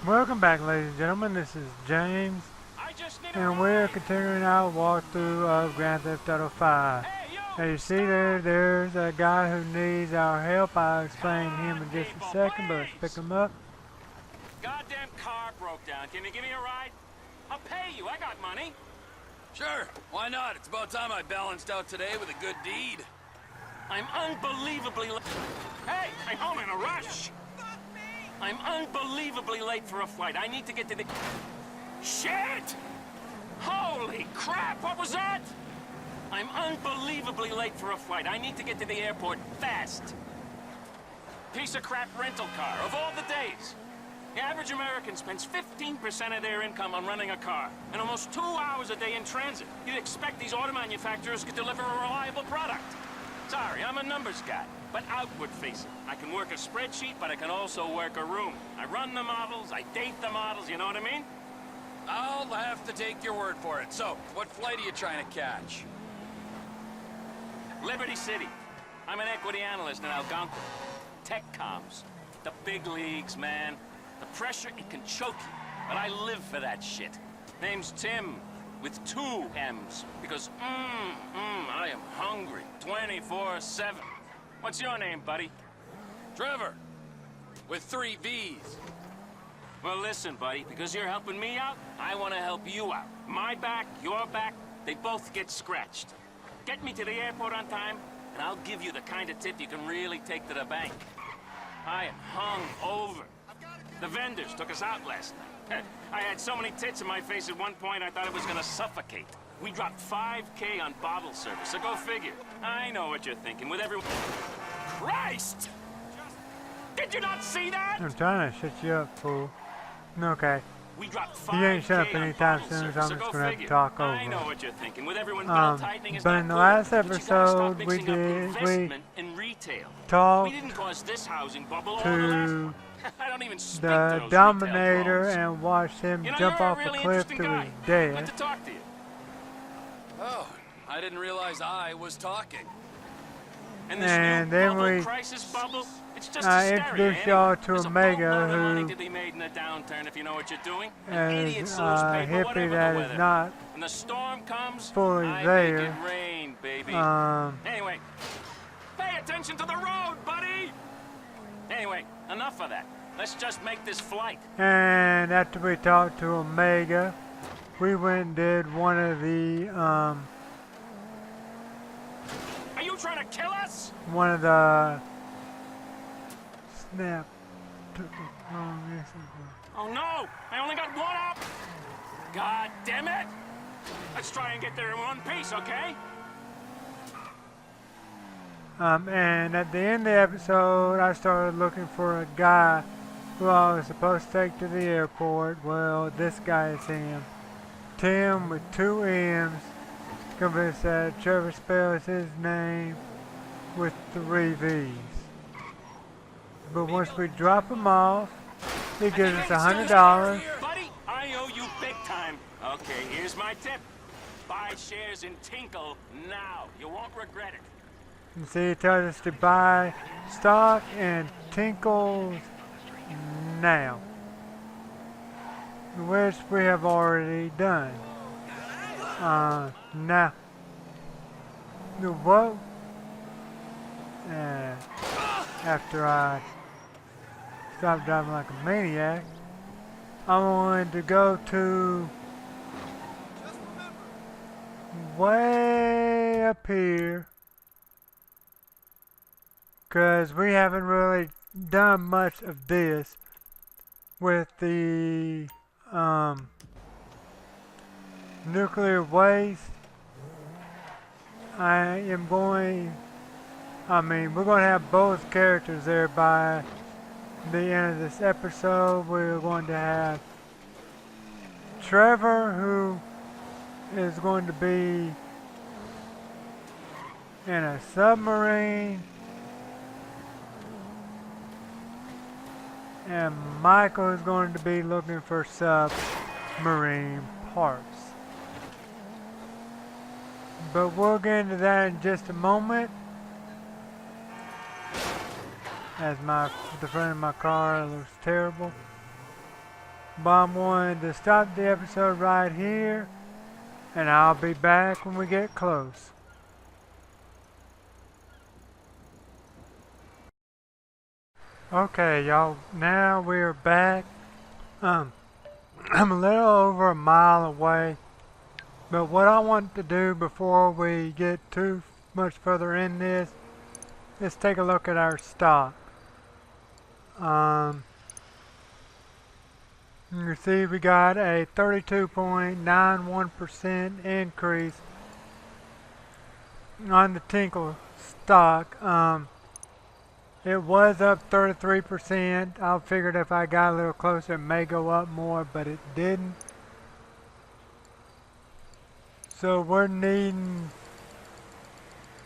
Welcome back, ladies and gentlemen. This is James, and we're continuing our walkthrough of Grand Theft Auto 5. As you see there's a guy who needs our help. I'll explain him in just a second, but let's pick him up. Goddamn car broke down. Can you give me a ride? I'll pay you. I got money. Sure, why not? It's about time I balanced out today with a good deed. I'm unbelievably late. Hey, I'm home in a rush. I'm unbelievably late for a flight. I need to get to the... Shit! Holy crap, what was that? I'm unbelievably late for a flight. I need to get to the airport fast. Piece of crap rental car, of all the days. The average American spends 15% of their income on running a car, and almost 2 hours a day in transit. You'd expect these auto manufacturers could deliver a reliable product. Sorry, I'm a numbers guy, but outward-facing. I can work a spreadsheet, but I can also work a room. I run the models, I date the models, you know what I mean? I'll have to take your word for it. So, what flight are you trying to catch? Liberty City. I'm an equity analyst in Algonquin. Tech comms. The big leagues, man. The pressure, it can choke you. But I live for that shit. Name's Tim, with 2 M's. Because, I am hungry. 24/7. What's your name, buddy? Trevor, with 3 V's. Well, listen, buddy, because you're helping me out, I want to help you out. My back, your back, they both get scratched. Get me to the airport on time, and I'll give you the kind of tip you can really take to the bank. I am hung over. The vendors took us out last night. I had so many tits in my face at one point, I thought it was gonna suffocate. We dropped $5K on bottle service, so go figure. I know what you're thinking, with everyone... Christ! Did you not see that? I'm trying to shut you up, fool. Okay. We dropped You ain't shut up $5K on anytime bottle soon, service, so I'm so just go gonna have to figure. talk over. I know what you're thinking, with everyone belt-tightening is But not in the good, last but you gotta stop episode, we mixing up did, investment and retail. talked We didn't cause this housing bubble all to I don't even speak to the those Dominator retail and watched him you know, jump you're off a really a cliff interesting to guy. his Good death. to talk to you. Oh, I didn't realize I was talking. And this And new then bubble, we crisis bubble, it's just I hysteria. introduced y'all to There's Omega, a boatload of money who to be made in a downturn if you know what you're doing. is Idiots a lose paper, hippie whatever that the is weather. not When the storm comes, fully I there. make it rain, baby. Anyway, pay attention to the road, buddy! Anyway, enough of that. Let's just make this flight. And after we talked to Omega, we went and did one of the Are you trying to kill us? one of the snap. Took it wrong, yes, it was. Oh no! I only got one up! God damn it! Let's try and get there in one piece, okay? And at the end of the episode, I started looking for a guy who I was supposed to take to the airport. Well, this guy is him. Tim with 2 M's. Convinced that Trevor spells his name with 3 V's. But once we drop him off, he gives us $100. Buddy, I owe you big time. Okay, here's my tip. Buy shares in Tinkle now. You won't regret it. And see, he tells us to buy stock in Tinkles now, which we have already done. Now, what? After I stopped driving like a maniac, I wanted to go to way up here, because we haven't really done much of this with the nuclear waste. We're going to have both characters there by the end of this episode. We're going to have Trevor, who is going to be in a submarine, and Michael is going to be looking for submarine parts. But we'll get into that in just a moment. As the front of my car looks terrible. But I'm going to stop the episode right here, and I'll be back when we get close. Okay, y'all, now we're back. I'm a little over a mile away, but what I want to do before we get too much further in this is take a look at our stock. You can see we got a 32.91% increase on the Tinkle stock. It was up 33%. I figured if I got a little closer, it may go up more, but it didn't. So we're needing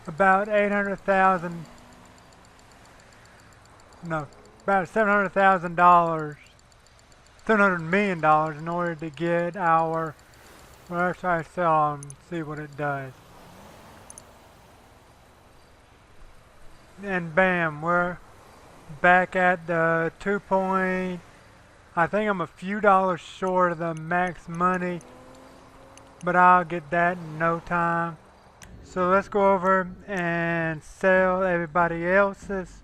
about 800,000, no, about $700,000, $700 million in order to get our, well, should I sell and see what it does. And bam, we're back at the 2 point, I think I'm a few dollars short of the max money, but I'll get that in no time. So let's go over and sell everybody else's.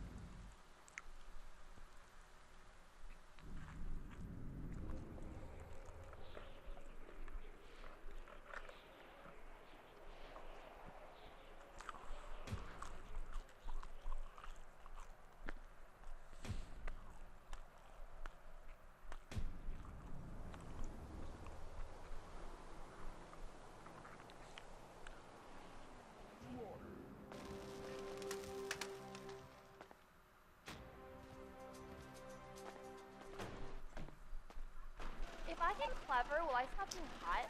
If I get clever, will I stop being hot?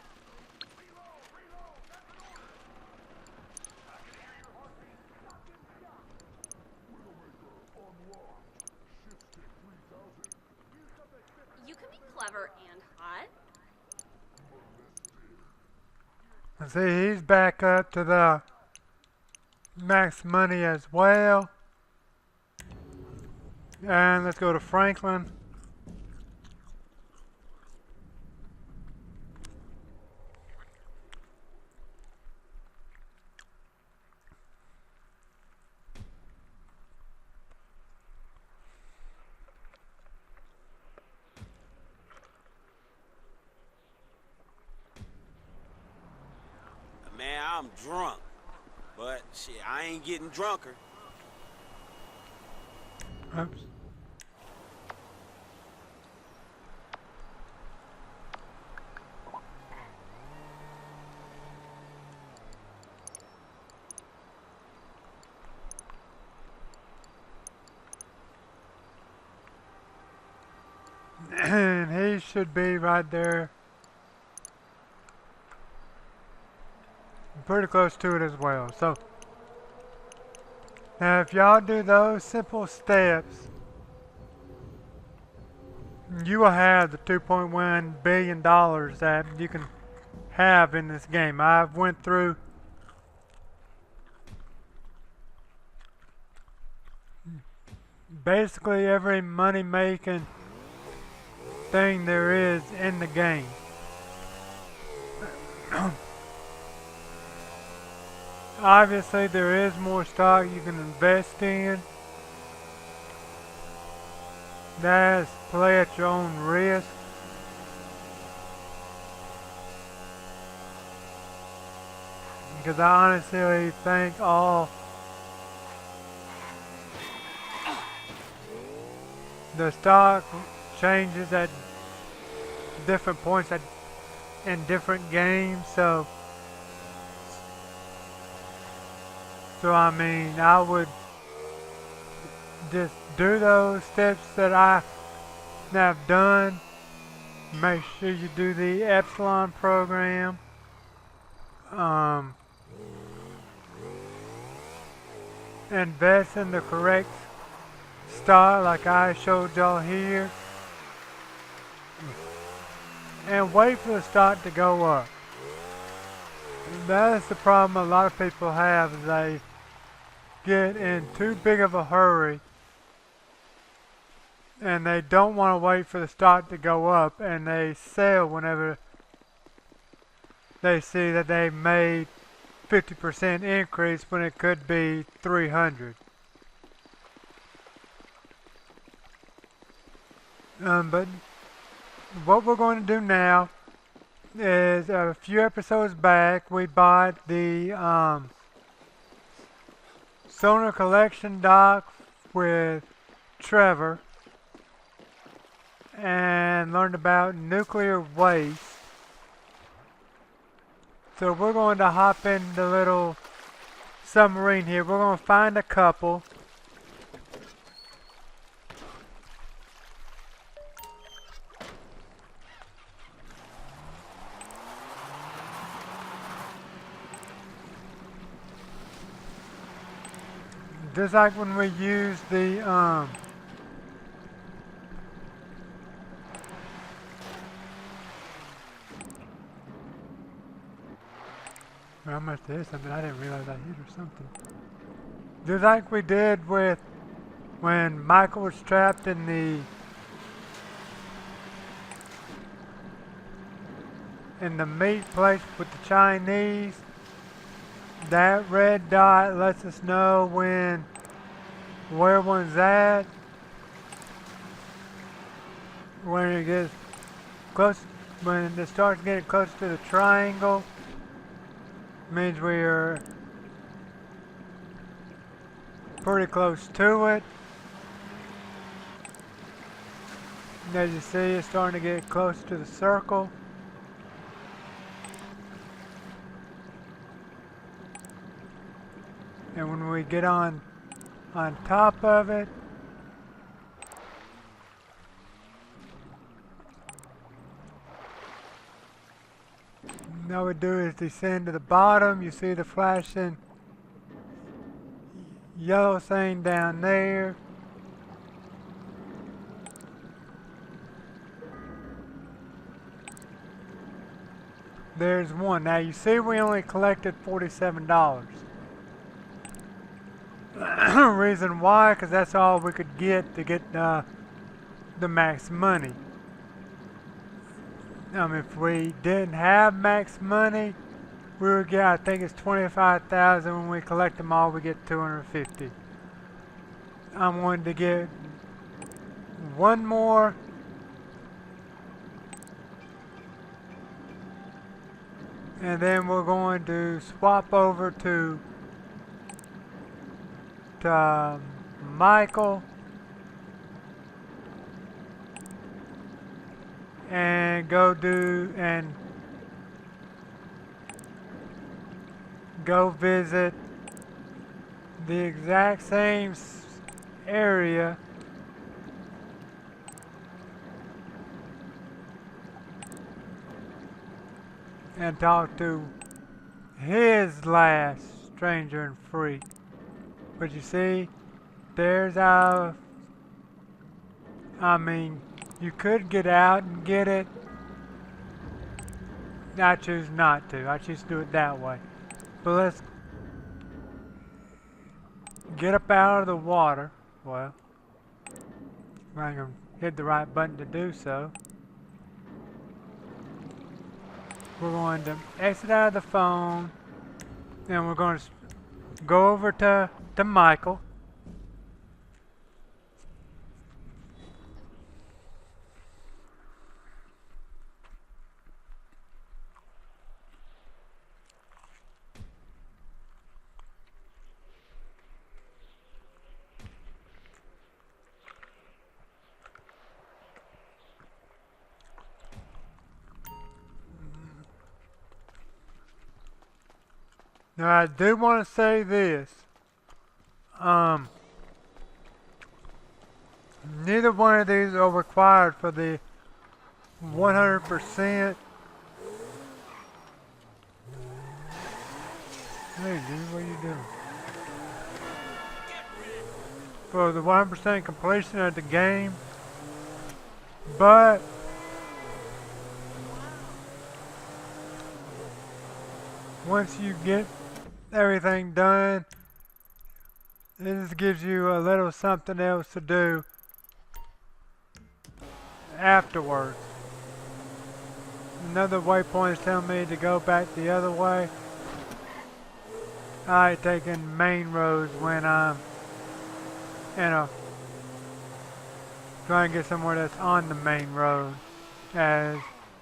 You can be clever and hot. See, he's back up to the max money as well. And let's go to Franklin. Man, I'm drunk. But shit, I ain't getting drunker. Oops. And he should be right there. Pretty close to it as well. So now if y'all do those simple steps, you will have the $2.1 billion that you can have in this game. I've went through basically every money making thing there is in the game. Obviously there is more stock you can invest in. That's play at your own risk. Because I honestly think all the stock changes at different points in different games, so I mean, I would just do those steps that I have done. Make sure you do the Epsilon program. Invest in the correct stock like I showed y'all here. And wait for the stock to go up. That is the problem a lot of people have, is they get in too big of a hurry and they don't want to wait for the stock to go up, and they sell whenever they see that they made 50% increase when it could be 300. But what we're going to do now is a few episodes back we bought the sonar collection dock with Trevor and learned about nuclear waste. So we're going to hop in the little submarine here. We're going to find a couple. Just like when we use the I must have hit something. I didn't realize I hit or something. Just like we did with when Michael was trapped in the meat place with the Chinese. That red dot lets us know where one's at. When it gets close, when it starts getting close to the triangle, means we are pretty close to it. And as you see, it's starting to get close to the circle. And when we get on top of it, all we do is descend to the bottom. You see the flashing yellow thing down there. There's one. Now you see we only collected $47. Reason why, because that's all we could get to get the max money. If we didn't have max money, we would get, I think it's 25,000. When we collect them all, we get 250. I wanted to get one more. And then we're going to swap over to Michael and go visit the exact same area and talk to his last stranger and freak. But you see, there's our, you could get out and get it. I choose not to. I choose to do it that way. But let's get up out of the water. Well, I'm going to hit the right button to do so. We're going to exit out of the phone. And we're going to go over to Michael. Now I do want to say this. Neither one of these are required for the 100%. Hey dude, what are you doing? For the 100% completion of the game. But once you get everything done, it just gives you a little something else to do afterwards. Another waypoint is telling me to go back the other way. I like taking main roads when I'm, trying to get somewhere that's on the main road, as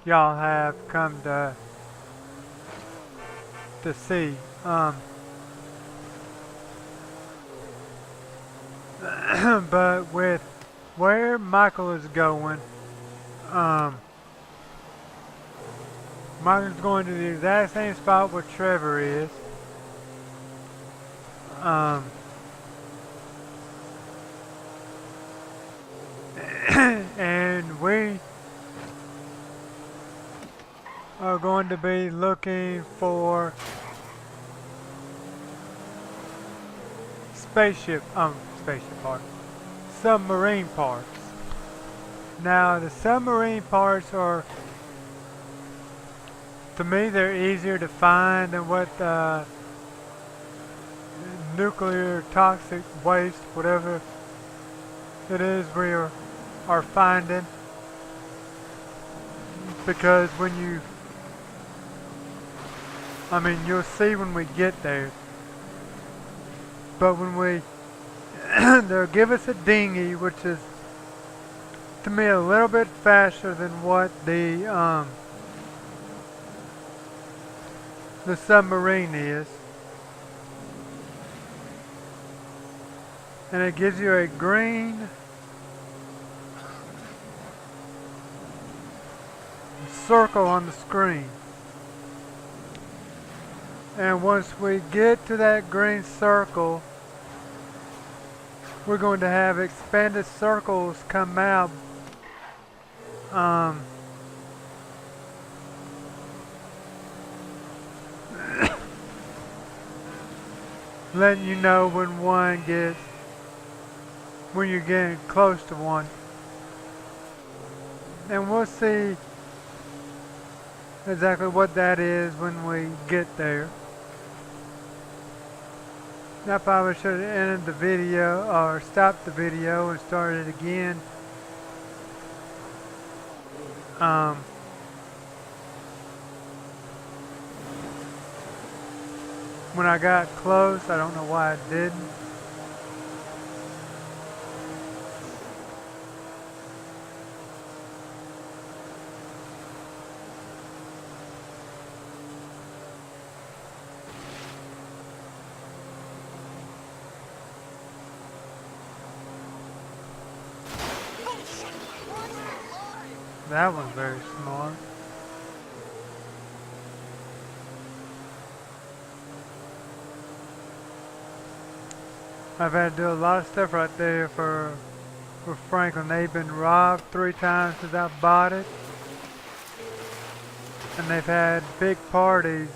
y'all have come to see. But with where Michael is going, Michael's going to the exact same spot where Trevor is. And we are going to be looking for spaceship parts, submarine parts. Now the submarine parts are, to me, they're easier to find than what nuclear toxic waste, whatever it is we are finding, because when you'll see when we get there, but when they'll give us a dinghy, which is to me a little bit faster than what the submarine is. And it gives you a green circle on the screen. And once we get to that green circle, we're going to have expanded circles come out. Letting you know when you're getting close to one. And we'll see exactly what that is when we get there. I probably should have ended the video or stopped the video and started again. When I got close, I don't know why I didn't. That was very smart. I've had to do a lot of stuff right there for Franklin. They've been robbed 3 times since I bought it. And they've had big parties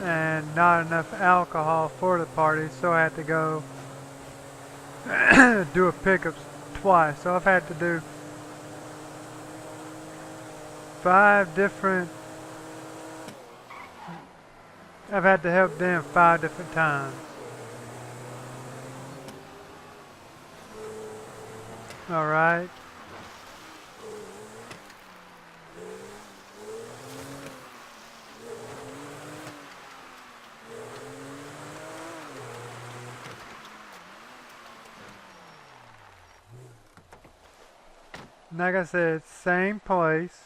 and not enough alcohol for the parties, so I had to go do a pickup twice. So I've had to do 5 different, I've had to help them 5 different times. Alright. Like I said, same place.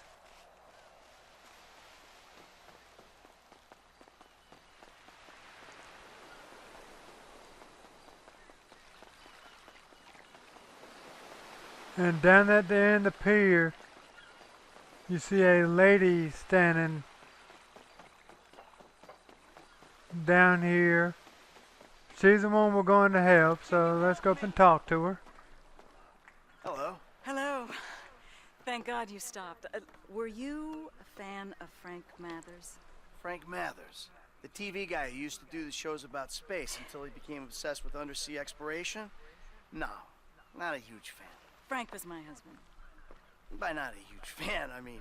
And down at the end of the pier, you see a lady standing down here. She's the one we're going to help, so let's go up and talk to her. Hello. Hello. Thank God you stopped. Were you a fan of Frank Mathers? Frank Mathers, the TV guy who used to do the shows about space until he became obsessed with undersea exploration? No, not a huge fan. Frank was my husband. By not a huge fan, I mean,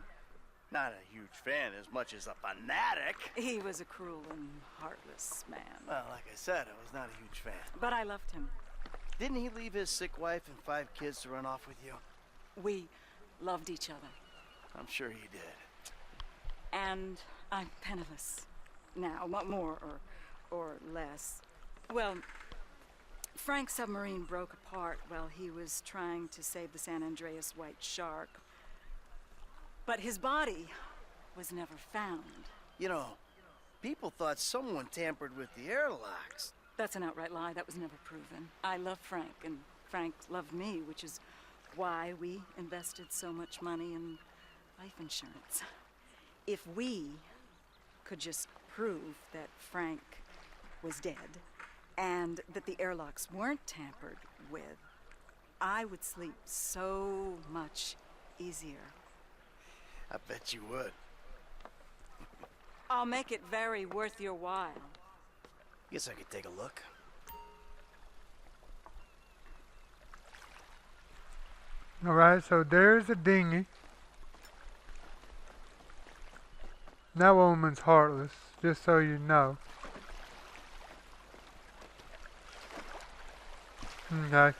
not a huge fan as much as a fanatic. He was a cruel and heartless man. Well, like I said, I was not a huge fan. But I loved him. Didn't he leave his sick wife and 5 kids to run off with you? We loved each other. I'm sure he did. And I'm penniless now, more or less. Well, Frank's submarine broke apart while he was trying to save the San Andreas white shark. But his body was never found. You know, people thought someone tampered with the airlocks. That's an outright lie. That was never proven. I love Frank, and Frank loved me, which is why we invested so much money in life insurance. If we could just prove that Frank was dead and that the airlocks weren't tampered with, I would sleep so much easier. I bet you would. I'll make it very worth your while. Guess I could take a look. Alright, so there's the dinghy. That woman's heartless, just so you know. Okay.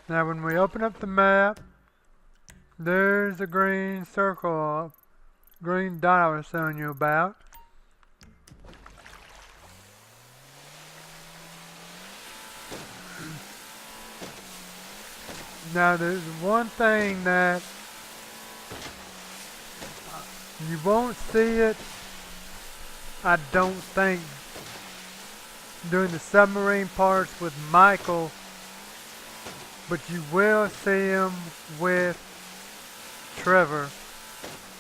Now when we open up the map, there's the green circle, green dot I was telling you about. Now there's one thing that you won't see it, I don't think, during the submarine parts with Michael, but you will see him with Trevor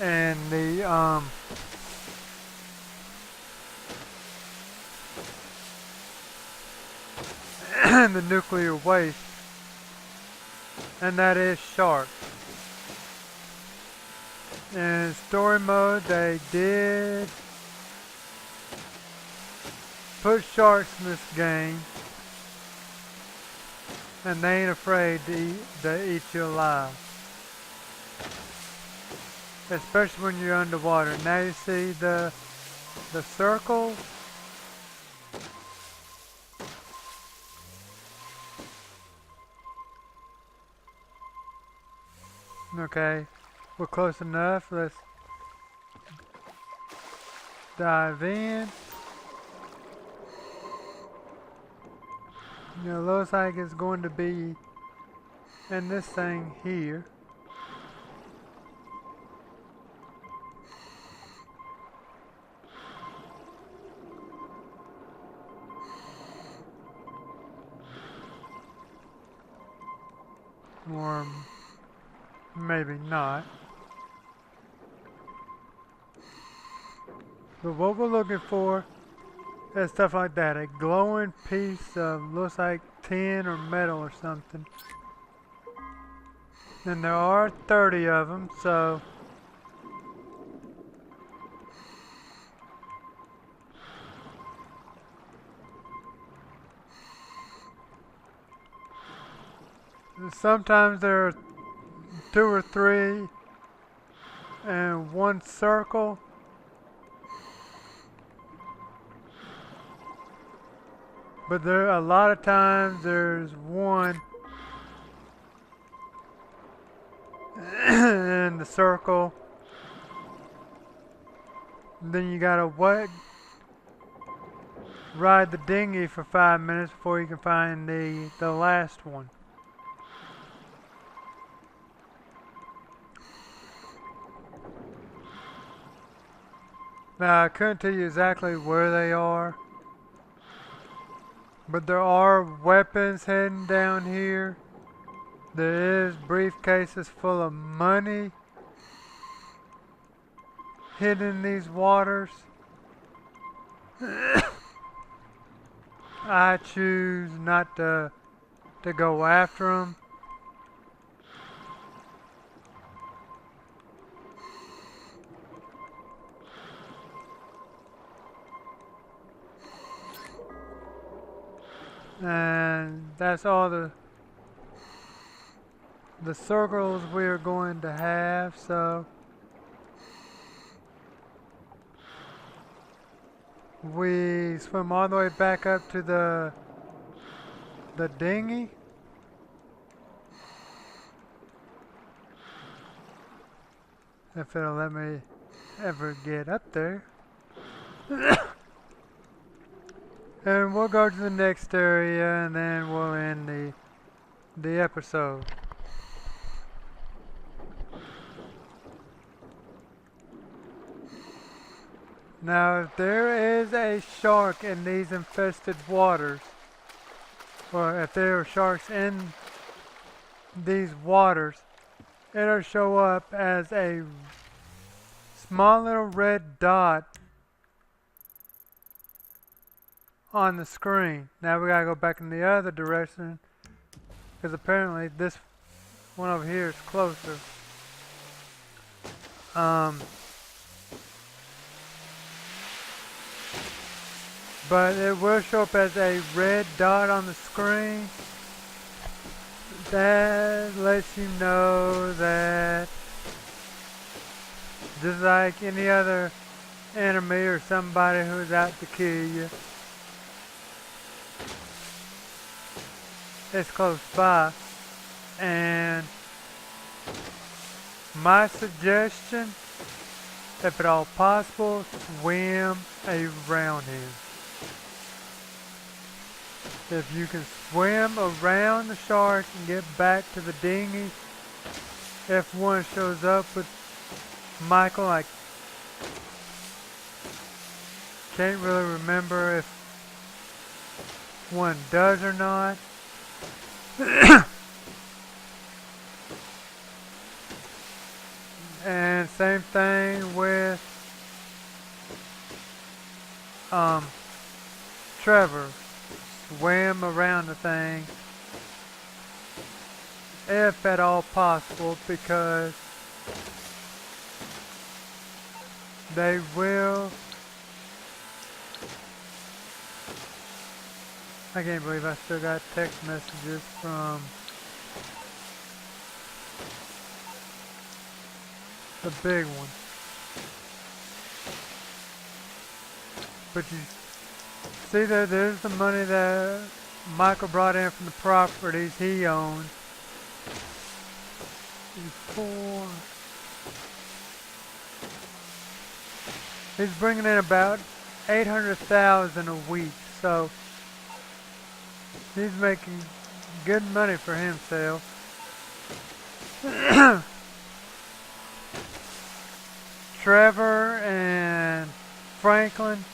and the the nuclear waste, and that is shark. In story mode, they did put sharks in this game, and they ain't afraid to eat you alive. Especially when you're underwater. Now you see the circle. Okay, we're close enough. Let's dive in. You know, looks like it's going to be in this thing here. Or maybe not. But what we're looking for is stuff like that. A glowing piece of, looks like tin or metal or something. And there are 30 of them, so sometimes there are 2 or 3 in one circle. But there, a lot of times there's one in the circle. And then you gotta ride the dinghy for 5 minutes before you can find the last one. Now I couldn't tell you exactly where they are, but there are weapons hidden down here. There is briefcases full of money hidden in these waters. I choose not to go after them. And that's all the circles we are going to have, so we swim all the way back up to the dinghy. If it'll let me ever get up there. And we'll go to the next area and then we'll end the episode. Now, if there is a shark in these infested waters, or if there are sharks in these waters, it'll show up as a small little red dot on the screen. Now we gotta go back in the other direction, because apparently this one over here is closer. But it will show up as a red dot on the screen. That lets you know that just like any other enemy or somebody who's out to kill you, it's close by. And my suggestion, if at all possible, swim around him. If you can swim around the shark and get back to the dinghy, if one shows up with Michael, I can't really remember if one does or not. And same thing with Trevor. Swim around the thing if at all possible, because they will. I can't believe I still got text messages from the big one. But you see that there's the money that Michael brought in from the properties he owns. He's bringing in about $800,000 a week, so he's making good money for himself. Trevor and Franklin,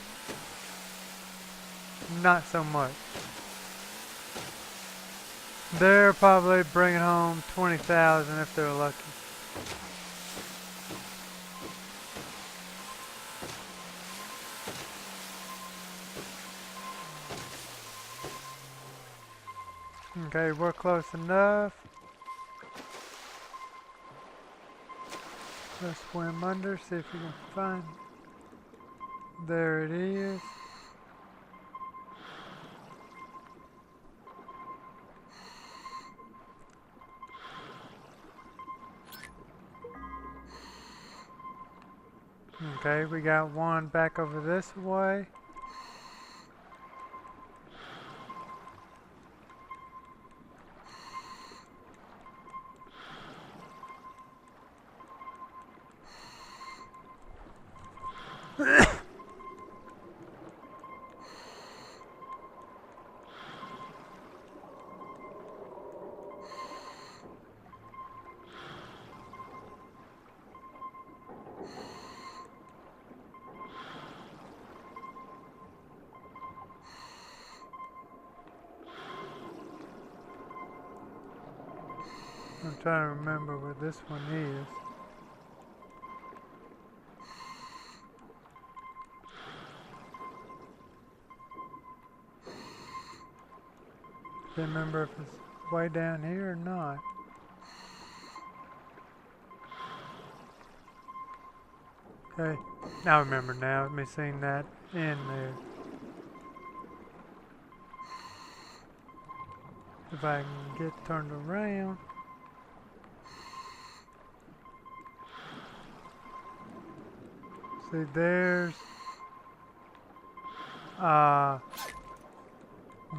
not so much. They're probably bringing home $20,000 if they're lucky. Okay, we're close enough. Let's swim under, see if we can find. There it is. Okay, we got one back over this way. I'm trying to remember where this one is. Can't remember if it's way down here or not. Okay, I remember now. Let me see that in there. If I can get turned around. See, there's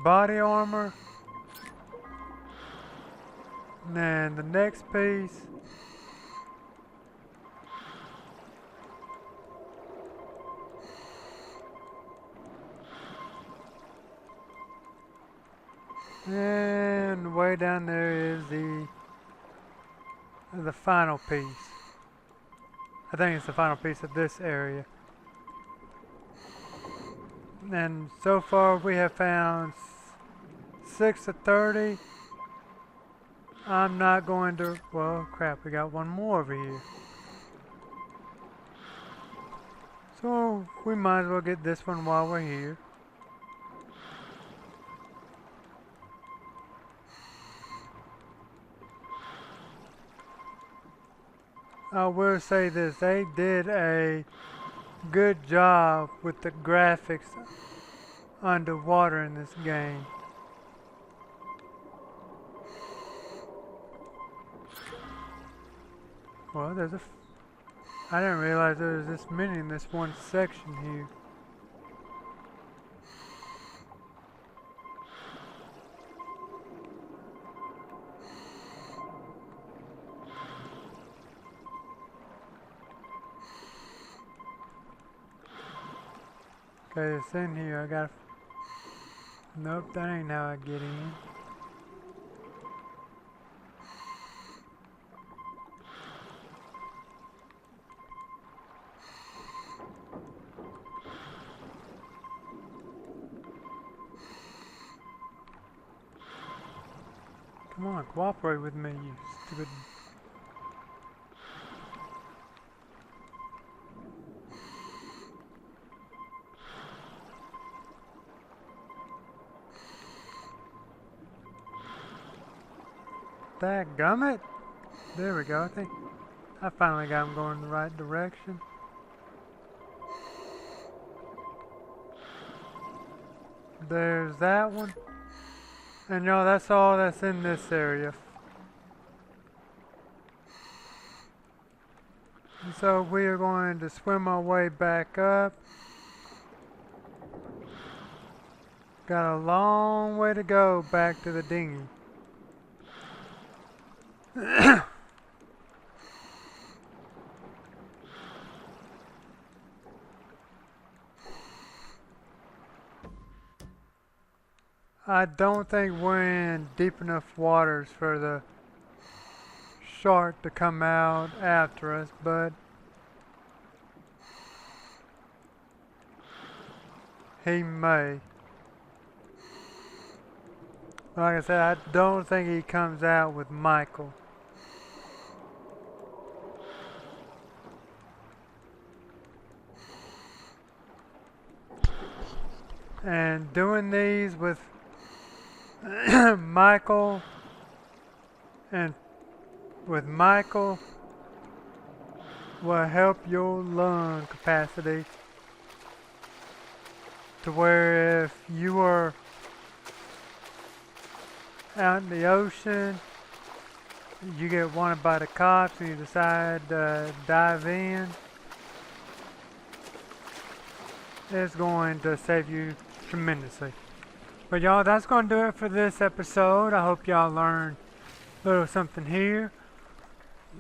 body armor. And then the next piece And way down there is the final piece. I think it's the final piece of this area. And so far we have found 6 of 30. I'm not going to, well crap, we got one more over here. So we might as well get this one while we're here. I will say this, they did a good job with the graphics underwater in this game. Well, I didn't realize there was this many in this one section here. Okay, it's in here. I gotta. Nope, that ain't how I get in. Come on, cooperate with me, you stupid. Dadgummit! There we go, I think I finally got him going in the right direction. There's that one. And y'all, that's all that's in this area. And so we are going to swim our way back up. Got a long way to go back to the dinghy. I don't think we're in deep enough waters for the shark to come out after us, but he may. Like I said, I don't think he comes out with Michael. And doing these with Michael will help your lung capacity to where if you are out in the ocean, you get wanted by the cops and you decide to dive in, it's going to save you tremendously. But y'all, that's going to do it for this episode. I hope y'all learned a little something here.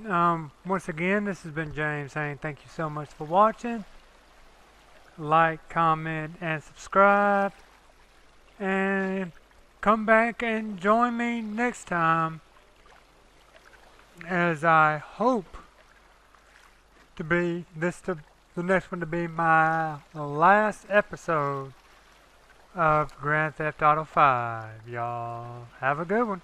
Once again, this has been James saying thank you so much for watching. Like, comment, and subscribe. And come back and join me next time, as I hope to be the next one to be my last episode of Grand Theft Auto 5. Y'all have a good one.